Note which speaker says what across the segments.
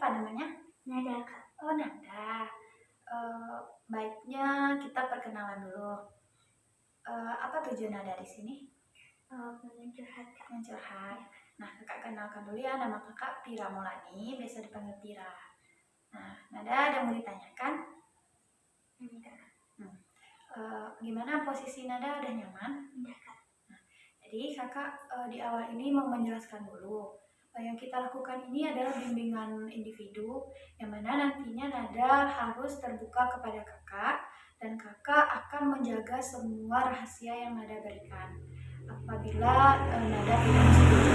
Speaker 1: siapa namanya?
Speaker 2: Nada, Kak.
Speaker 1: Oh, Nada. Baiknya kita perkenalan dulu. Apa tujuan Nada di sini?
Speaker 2: Mencurhat, Kak.
Speaker 1: Mencurhat. Nah, kakak kenalkan dulu ya, nama kakak Pira Maulani, biasa dipanggil Pira. Nah, Nada ada mau ditanyakan?
Speaker 2: Enggak, Kak.
Speaker 1: Gimana posisi Nada, udah nyaman?
Speaker 2: Enggak, Kak.
Speaker 1: Jadi kakak di awal ini mau menjelaskan dulu. Yang kita lakukan ini adalah bimbingan individu, yang mana nantinya Nada harus terbuka kepada kakak, dan kakak akan menjaga semua rahasia yang Nada berikan. Apabila Nada tidak setuju,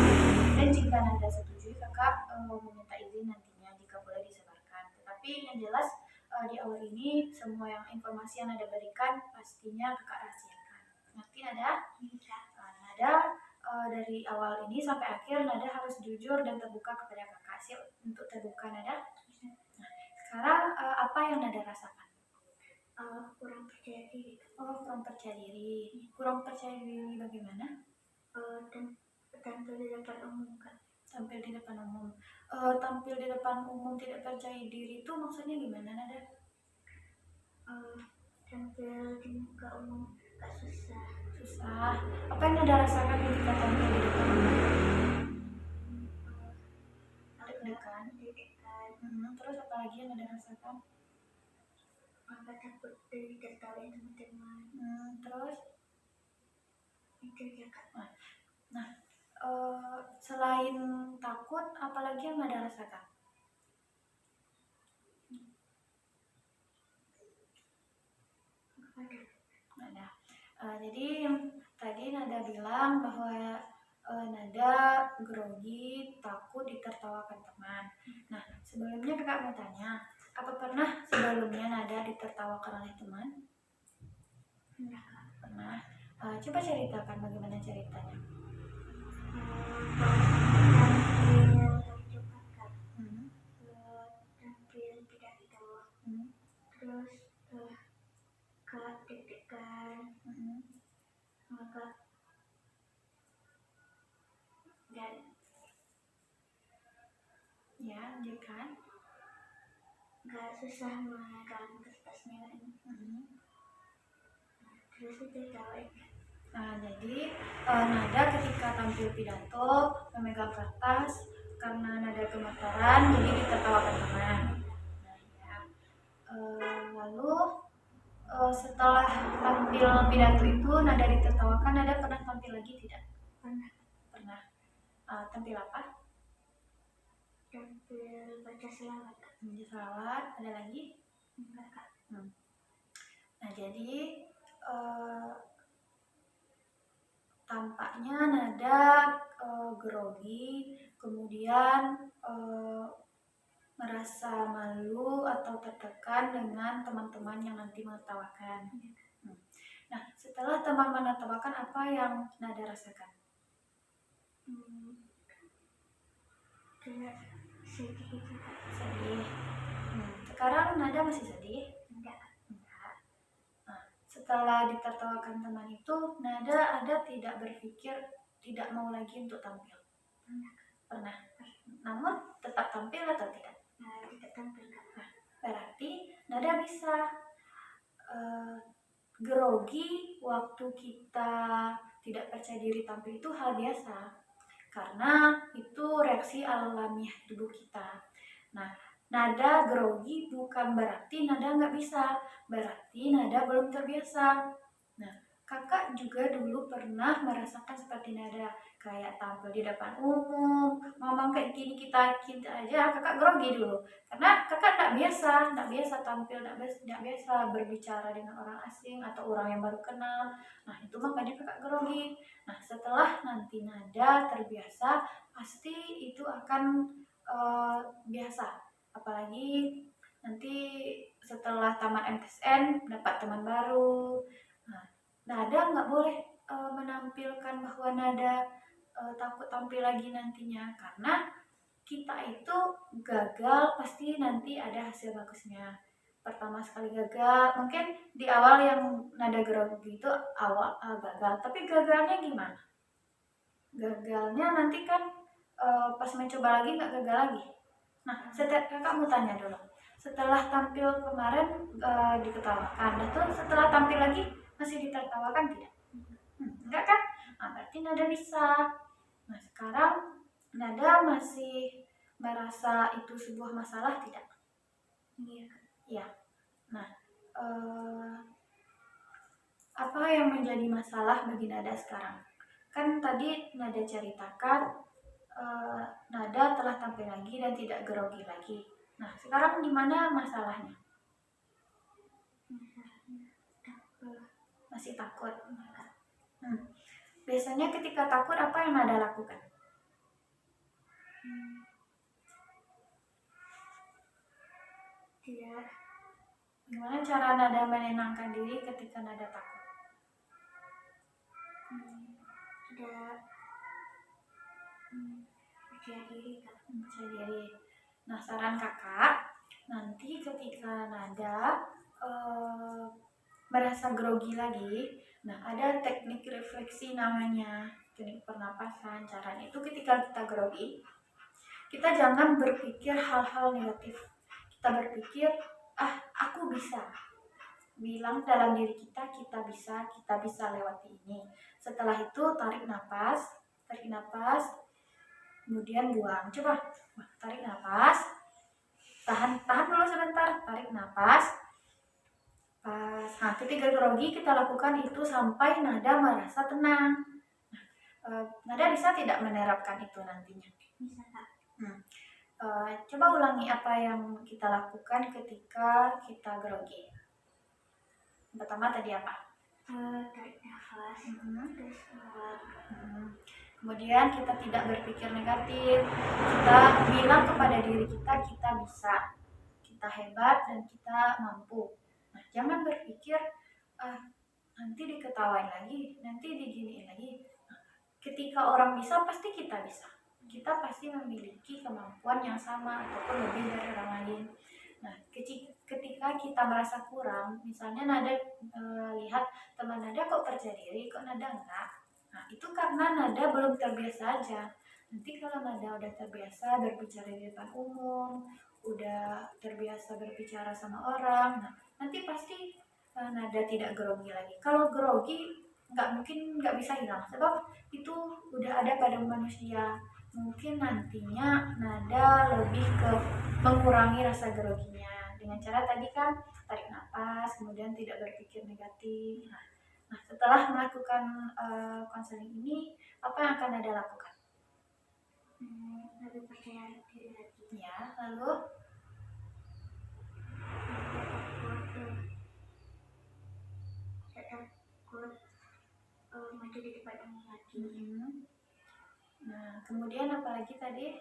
Speaker 1: dan jika Nada setuju, kakak meminta izin nantinya jika boleh disebarkan. Tetapi yang jelas di awal ini semua yang informasi yang Nada berikan pastinya kakak rahasiakan. Ngerti Nada? Nada dari awal ini sampai akhir Nada harus jujur dan terbuka kepada kakak. Siap untuk terbuka Nada? Nah, sekarang apa yang Nada rasakan?
Speaker 2: Kurang percaya diri.
Speaker 1: Oh, kurang percaya diri. Kurang percaya diri bagaimana?
Speaker 2: Dan tampil di depan umum, Kak.
Speaker 1: Tampil di depan umum. Tampil di depan umum tidak percaya diri itu maksudnya gimana Nada?
Speaker 2: Tampil di muka umum gak susah.
Speaker 1: Susah. Apa yang Nada rasakan ketika tampil di depan umum? Deg-degan. Terus apa lagi yang Nada rasakan?
Speaker 2: Agak takut diketahui teman-teman.
Speaker 1: Terus?
Speaker 2: Itu aja, Kak.
Speaker 1: Nah, selain takut, apalagi yang Nada rasakan? Nada. Jadi yang tadi Nada bilang bahwa Nada grogi, takut ditertawakan teman. Nah, sebelumnya kakak mau tanya, apa pernah sebelumnya Nada ditertawakan oleh teman?
Speaker 2: Enggak, Kak.
Speaker 1: Pernah. Coba ceritakan bagaimana ceritanya.
Speaker 2: Tampil pidato. Terus Kak deg-degan. Agak
Speaker 1: ya, lanjutkan.
Speaker 2: Gak susah memegang kertasnya ini. Terus itu tawain.
Speaker 1: Jadi Nada ketika tampil pidato memegang kertas karena Nada gemetaran jadi ditertawakan teman. Lalu setelah tampil pidato itu Nada ditertawakan, Nada pernah tampil lagi tidak? Pernah. Tampil apa?
Speaker 2: Tampil baca selawat.
Speaker 1: Baca selawat. Ada lagi?
Speaker 2: Enggak, Kak.
Speaker 1: Nah, jadi tampaknya Nada grogi, kemudian merasa malu atau tertekan dengan teman-teman yang nanti menertawakan. Nah, setelah teman menertawakan, apa yang Nada rasakan?
Speaker 2: Kayak sedih.
Speaker 1: Sedih. Sekarang Nada masih sedih?
Speaker 2: Enggak.
Speaker 1: Nah, setelah ditertawakan teman itu, Nada ada tidak berpikir tidak mau lagi untuk tampil? Pernah. Namun tetap tampil atau tidak?
Speaker 2: Tidak tampil, Kak.
Speaker 1: Berarti Nada bisa grogi waktu kita tidak percaya diri tampil itu hal biasa, karena itu reaksi alamiah tubuh kita. Nah, Nada grogi bukan berarti Nada nggak bisa, berarti Nada belum terbiasa. Nah, kakak juga dulu pernah merasakan seperti Nada, kayak tampil di depan umum, ngomong kayak gini kita aja kakak grogi dulu, karena kakak nggak biasa tampil, nggak biasa berbicara dengan orang asing atau orang yang baru kenal. Nah, itu makanya kakak grogi. Nah, setelah nanti Nada terbiasa, pasti itu akan biasa. Apalagi nanti setelah tamat MTSN dapat teman baru. Nah, Nada nggak boleh menampilkan bahwa Nada takut tampil lagi nantinya, karena kita itu gagal pasti nanti ada hasil bagusnya. Pertama sekali gagal, mungkin di awal yang Nada grogi itu awal gagal, tapi gagalnya gimana? Gagalnya nanti kan pas mencoba lagi nggak gagal lagi. Nah, kakak mau tanya dulu. Setelah tampil kemarin diketawakan, dan tuh setelah tampil lagi masih ditertawakan tidak? Enggak kan? Nah, berarti nada bisa. Nah, sekarang nada masih merasa itu sebuah masalah tidak?
Speaker 2: Iya.
Speaker 1: Ya. Nah, apa yang menjadi masalah bagi nada sekarang? Kan tadi nada ceritakan nada telah tampil lagi dan tidak grogi lagi. Nah, sekarang di mana masalahnya? Masih takut. Biasanya ketika takut apa yang nada lakukan?
Speaker 2: Tidak.
Speaker 1: Gimana cara nada menenangkan diri ketika nada takut?
Speaker 2: Tidak. Percaya diri, Kak.
Speaker 1: Percaya diri. Nah, saran kakak, nanti ketika nada merasa grogi lagi, nah ada teknik refleksi namanya, teknik pernapasan. Caranya itu ketika kita grogi, kita jangan berpikir hal-hal negatif. Kita berpikir, aku bisa. Bilang dalam diri kita bisa lewati ini. Setelah itu tarik nafas, kemudian buang. Coba tarik nafas, tahan dulu sebentar, tarik nafas. Pas. Nah, ketika grogi kita lakukan itu sampai nada merasa tenang. Nada bisa tidak menerapkan itu nantinya?
Speaker 2: Bisa, Kak.
Speaker 1: Coba ulangi apa yang kita lakukan ketika kita grogi. Pertama tadi apa?
Speaker 2: Tarik nafas, terus
Speaker 1: Kemudian kita tidak berpikir negatif. Kita bilang kepada diri kita bisa, kita hebat dan kita mampu. Nah, jangan berpikir nanti diketawain lagi, nanti diginiin lagi. Nah, ketika orang bisa pasti kita bisa. Kita pasti memiliki kemampuan yang sama ataupun lebih dari orang lain. Nah, ketika kita merasa kurang, misalnya nada lihat teman nada kok percaya diri, kok nada enggak. Nah, itu karena nada belum terbiasa aja. Nanti kalau nada udah terbiasa berbicara di depan umum, udah terbiasa berbicara sama orang, nah, nanti pasti nada tidak grogi lagi. Kalau grogi nggak bisa hilang, sebab itu udah ada pada manusia. Mungkin nantinya nada lebih ke mengurangi rasa groginya dengan cara tadi kan tarik nafas, kemudian tidak berpikir negatif. Nah, setelah melakukan konseling ini, apa yang akan Nada lakukan?
Speaker 2: Lebih percaya diri lagi.
Speaker 1: Ya, lalu
Speaker 2: takut maju di depan umum lagi.
Speaker 1: Nah, kemudian apa lagi tadi?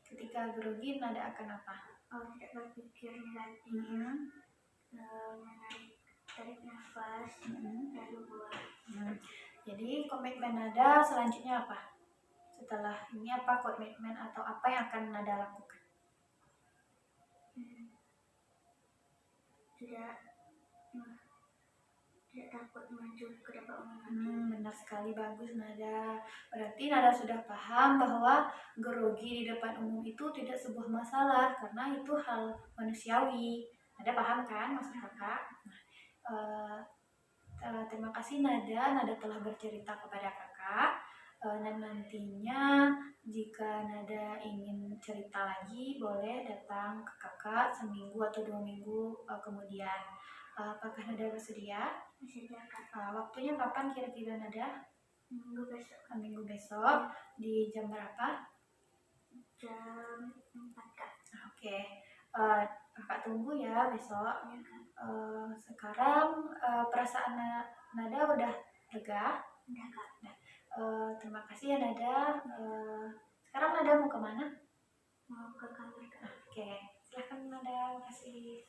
Speaker 1: Ketika grogi, nada akan apa?
Speaker 2: Tidak berpikir negatif, tarik nafas, lalu buang.
Speaker 1: Jadi komitmen nada selanjutnya apa? Setelah ini apa komitmen atau apa yang akan nada lakukan?
Speaker 2: Tidak takut maju ke depan umum lagi.
Speaker 1: Benar sekali, bagus Nada. Berarti Nada sudah paham bahwa grogi di depan umum itu tidak sebuah masalah karena itu hal manusiawi. Nada paham kan maksud kakak? Terima kasih Nada telah bercerita kepada kakak. Dan nantinya jika Nada ingin cerita lagi boleh datang ke kakak seminggu atau 2 minggu kemudian. Apakah Nada bersedia?
Speaker 2: Bersedia, Kak.
Speaker 1: Waktunya kapan kira-kira Nada?
Speaker 2: Minggu besok.
Speaker 1: Minggu besok. Di jam berapa?
Speaker 2: Jam 4, Kak.
Speaker 1: Oke. Kakak tunggu ya besok.
Speaker 2: Ya, Kak.
Speaker 1: Sekarang perasaan Nada udah lega?
Speaker 2: Udah, Kak.
Speaker 1: Terima kasih ya Nada. Sekarang Nada mau kemana?
Speaker 2: Mau ke kamar, Kak.
Speaker 1: Oke. Silahkan Nada, kasih.